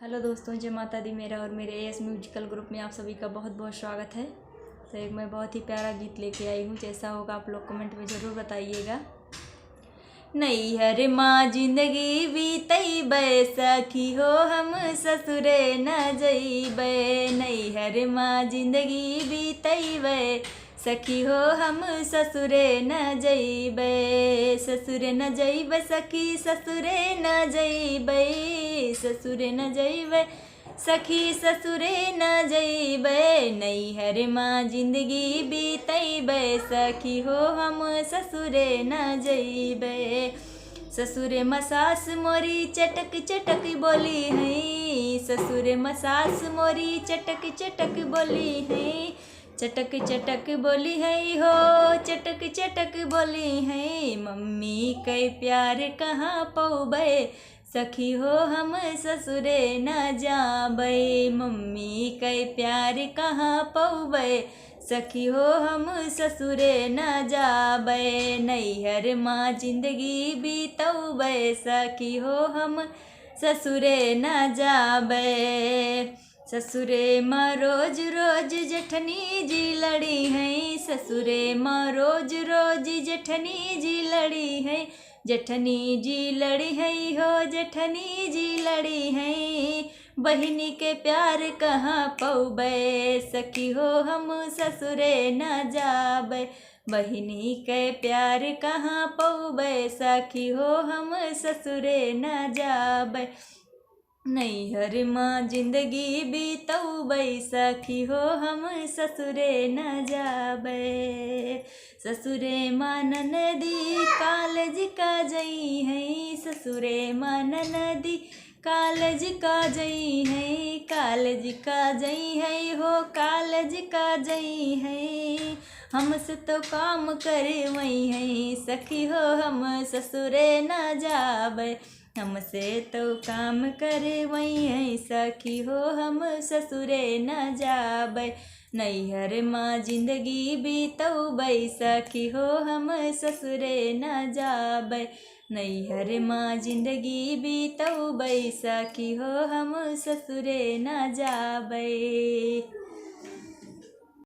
Hello दोस्तों, जय माता दी। मेरा और मेरे एएस म्यूजिकल ग्रुप में आप सभी का बहुत बहुत स्वागत है। तो एक मैं बहुत ही प्यारा गीत लेके आई हूँ। जैसा होगा आप लोग कमेंट में ज़रूर बताइएगा। नैहर माँ जिंदगी बीतैबै, सखी हो हम ससुरे न जइबै। नैहर माँ जिंदगी बीतैबै, सखी हो हम ससुरे न जइबै। ससुरे न जइबै सखी, ससुरे न जइबै। ससुरे न जइबै सखी, ससुरे न जइबै। नैहर माँ जिंदगी बीतैबै, सखी हो हम ससुरे न जइबै। ससुरे मसास मोरी चटक चटक बोली है। ससुरे मसास मोरी चटक चटक बोली है। चटक चटक बोली है हो, चटक चटक बोली है। मम्मी के प्यार कहाँ पौबै, सखी हो हम ससुरे न जाबै। मम्मी के प्यार कहाँ पौबै, सखी हो हम ससुरे न जाबै। नैहर माँ जिंदगी बीतौबै, सखी हो हम ससुरे न जाबै। ससुरे माँ रोज रोज जेठनी जी लड़ी है। ससुरे माँ रोज रोज जेठनी जी लड़ी है। जेठनी जी लड़ी है हो, जेठनी जी लड़ी है। बहिनी के प्यार कहाँ पौबै, सखी हो हम ससुरे न जाबै। बहिनी के प्यार कहाँ पौबै, सखी हो हम ससुरे न जाबै। नैहर माँ जिंदगी बीतौबै, सखी हो हम ससुरे न जाबै। ससुरे माँ ननदी कालज का जई है। ससुरे माँ ननदी कालज का जई है। कालज का जई है हो, कालज का जई है। हमसे तो काम करे वही है, सखी हो हम ससुरे न जाबै। हमसे तो काम करे वही है, सखी हो हम ससुरे न जाबै। नैहर माँ जिंदगी बीतौबै, सखी हो हम ससुरे न जाबै। नैहर माँ जिंदगी बीतौबै, सखी हो हम ससुरे न जाबै।